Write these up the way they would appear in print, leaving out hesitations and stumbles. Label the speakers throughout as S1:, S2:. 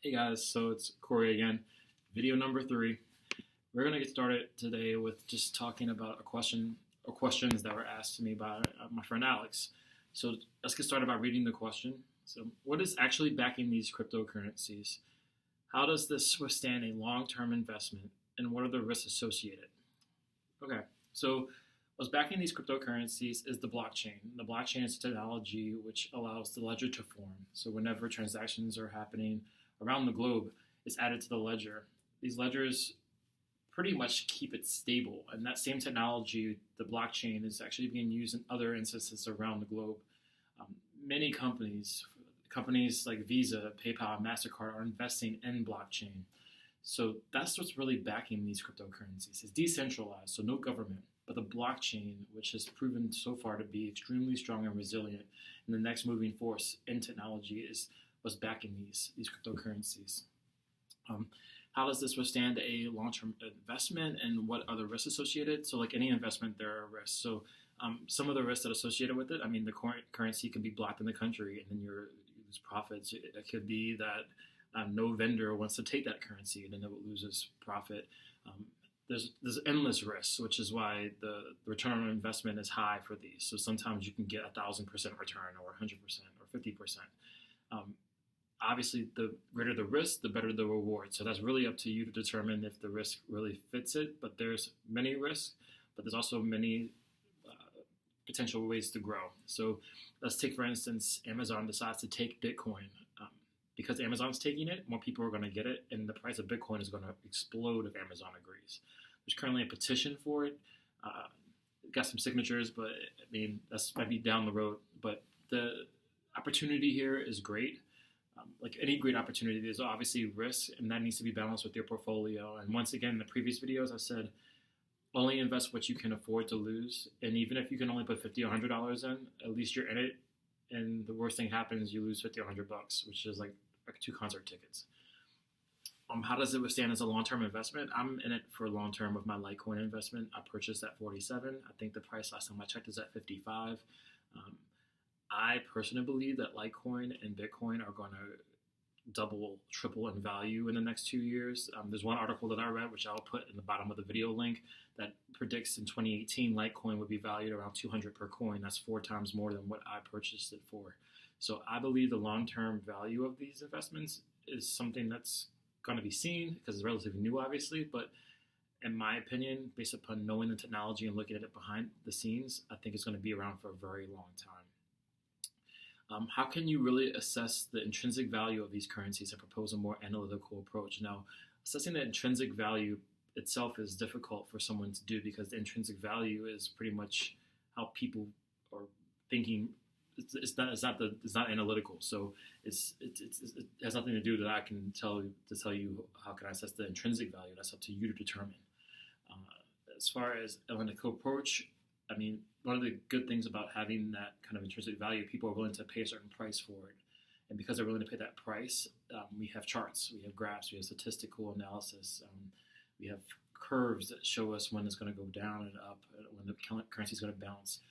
S1: Hey guys, so it's Corey again. Video number 3. We're gonna get started today with just talking about a question or questions that were asked to me by my friend Alex. So let's get started by reading the question. So, what is actually backing these cryptocurrencies? How does this withstand a long-term investment, and what are the risks associated? Okay, so what's backing these cryptocurrencies is the blockchain. The blockchain is technology which allows the ledger to form. So whenever transactions are happening around the globe, it's added to the ledger. These ledgers pretty much keep it stable, and that same technology, the blockchain, is actually being used in other instances around the globe. Um, Many companies like Visa, PayPal, Mastercard are investing in blockchain. So that's what's really backing these cryptocurrencies. It's decentralized, so no government, but the blockchain, which has proven so far to be extremely strong and resilient, and the next moving force in technology is what's backing these cryptocurrencies. Um, how does this withstand a long-term investment, and what are the risks associated? So, like any investment, there are risks. So, some of the risks that are associated with it. I mean, the currency can be blocked in the country, and then you lose profits. It could be that no vendor wants to take that currency, and then it loses profit. Um, there's endless risks, which is why the return on investment is high for these. So sometimes you can get 1,000% return, or 100%, or 50%. Um, Obviously, the greater the risk, the better the reward. So that's really up to you to determine if the risk really fits it. But there's many risks, but there's also many potential ways to grow. So let's take, for instance, Amazon decides to take Bitcoin. Because Amazon's taking it, more people are going to get it, and the price of Bitcoin is going to explode if Amazon agrees. There's currently a petition for it. Got some signatures, but I mean, that's might be down the road. But the opportunity here is great. Like any great opportunity, there's obviously risk, and that needs to be balanced with your portfolio. And once again, in the previous videos, I said only invest what you can afford to lose. And even if you can only put $50 or $100 in, at least you're in it. And the worst thing happens, you lose 50 or $100, which is like 2 concert tickets. How does it withstand as a long-term investment? I'm in it for long-term with my Litecoin investment. I purchased at 47. I think the price last time I checked is at 55. I personally believe that Litecoin and Bitcoin are going to double, triple in value in the next 2 years. There's one article that I read, which I'll put in the bottom of the video link, that predicts in 2018 Litecoin would be valued around 200 per coin. That's 4 times more than what I purchased it for. So I believe the long-term value of these investments is something that's going to be seen because it's relatively new, obviously. But in my opinion, based upon knowing the technology and looking at it behind the scenes, I think it's going to be around for a very long time. How can you really assess the intrinsic value of these currencies and propose a more analytical approach? Now, assessing the intrinsic value itself is difficult for someone to do because the intrinsic value is pretty much how people are thinking. It's not analytical, so it has nothing to do that I can tell you how can I assess the intrinsic value. That's up to you to determine. As far as analytical approach, I mean, one of the good things about having that kind of intrinsic value, people are willing to pay a certain price for it. And because they're willing to pay that price, we have charts, we have graphs, we have statistical analysis, we have curves that show us when it's going to go down and up, when the currency is going to bounce.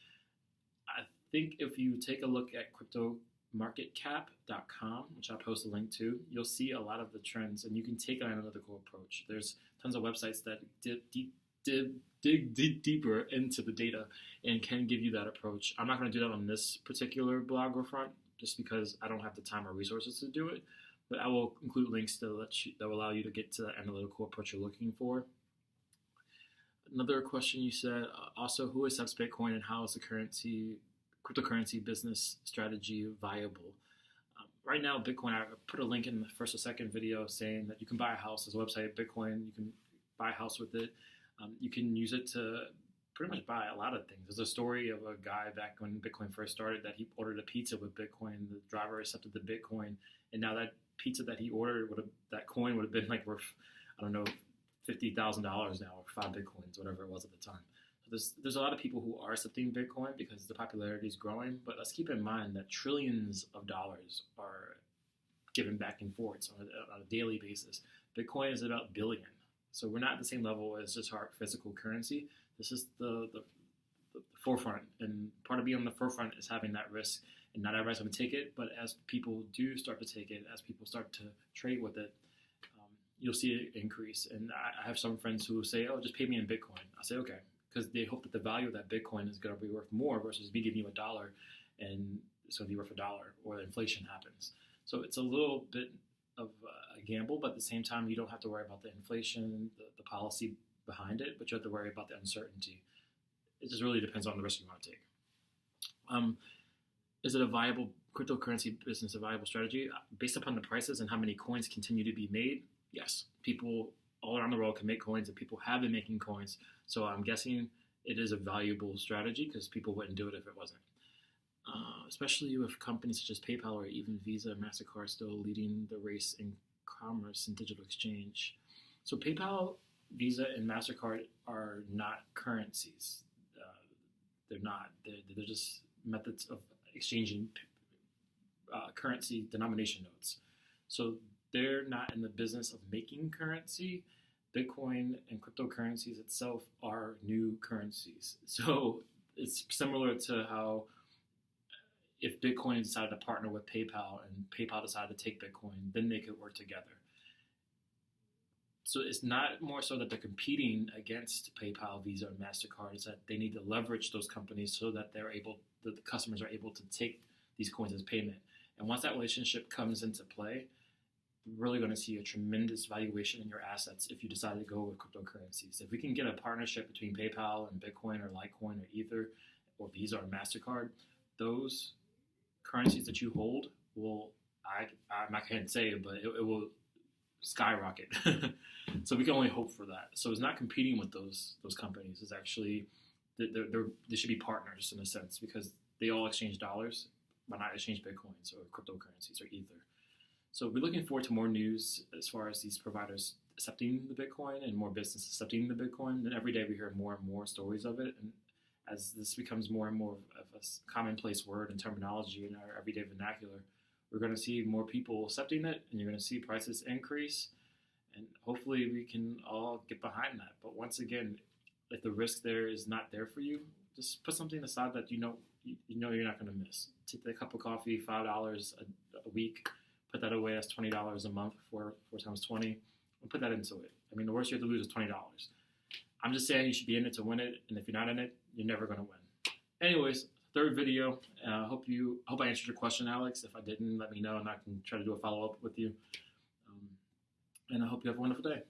S1: I think if you take a look at cryptomarketcap.com, which I'll post a link to, you'll see a lot of the trends, and you can take an analytical approach. There's tons of websites that dig deeper into the data and can give you that approach. I'm not going to do that on this particular blog or front just because I don't have the time or resources to do it, but I will include links that will allow you to get to that analytical approach you're looking for. Another question you said, also, who accepts Bitcoin and how is the cryptocurrency business strategy viable? Right now, Bitcoin, I put a link in the first or second video saying that you can buy a house. There's a website, Bitcoin, you can buy a house with it. You can use it to pretty much buy a lot of things. There's a story of a guy back when Bitcoin first started that he ordered a pizza with Bitcoin. The driver accepted the Bitcoin, and now that pizza that he ordered, that coin would have been like worth, I don't know, $50,000 now, or 5 Bitcoins, whatever it was at the time. So there's a lot of people who are accepting Bitcoin because the popularity is growing, but let's keep in mind that trillions of dollars are given back and forth on a daily basis. Bitcoin is about billion. So we're not at the same level as just hard physical currency. This is the forefront, and part of being on the forefront is having that risk and not everybody's going to take it. But as people do start to take it, as people start to trade with it, you'll see it increase. And I have some friends who will say, "Oh, just pay me in Bitcoin." I say, "Okay," because they hope that the value of that Bitcoin is going to be worth more versus me giving you $1 and it's going to be worth $1 or inflation happens. So it's a little bit of a gamble, but at the same time, you don't have to worry about the inflation, the policy behind it, but you have to worry about the uncertainty. It just really depends on the risk you want to take. Is it a viable cryptocurrency business, a viable strategy? Based upon the prices and how many coins continue to be made, yes. People all around the world can make coins, and people have been making coins. So I'm guessing it is a valuable strategy because people wouldn't do it if it wasn't. Especially with companies such as PayPal or even Visa and MasterCard still leading the race in commerce and digital exchange. So PayPal, Visa, and MasterCard are not currencies. They're not. They're just methods of exchanging currency denomination notes. So they're not in the business of making currency. Bitcoin and cryptocurrencies itself are new currencies. So it's similar to how if Bitcoin decided to partner with PayPal and PayPal decided to take Bitcoin, then they could work together. So it's not more so that they're competing against PayPal, Visa, and MasterCard. It's that they need to leverage those companies so that the customers are able to take these coins as payment. And once that relationship comes into play, you're really going to see a tremendous valuation in your assets if you decide to go with cryptocurrencies. If we can get a partnership between PayPal and Bitcoin or Litecoin or Ether or Visa or MasterCard, those currencies that you hold will, I can't say it, but it will skyrocket. So we can only hope for that. So it's not competing with those companies. It's actually, they should be partners in a sense because they all exchange dollars, but not exchange Bitcoins or cryptocurrencies or Ether. So we're looking forward to more news as far as these providers accepting the Bitcoin and more businesses accepting the Bitcoin. And every day we hear more and more stories of it. And as this becomes more and more of a commonplace word and terminology in our everyday vernacular, we're going to see more people accepting it, and you're going to see prices increase, and hopefully we can all get behind that. But once again, if the risk there is not there for you, just put something aside that you know you're not going to miss. Take a cup of coffee, $5 a week, put that away. That's $20 a month, 4 times 20, and put that into it. I mean, the worst you have to lose is $20. I'm just saying you should be in it to win it, and if you're not in it, you're never going to win. Anyways, third video. I hope I answered your question, Alex. If I didn't, let me know, and I can try to do a follow-up with you. And I hope you have a wonderful day.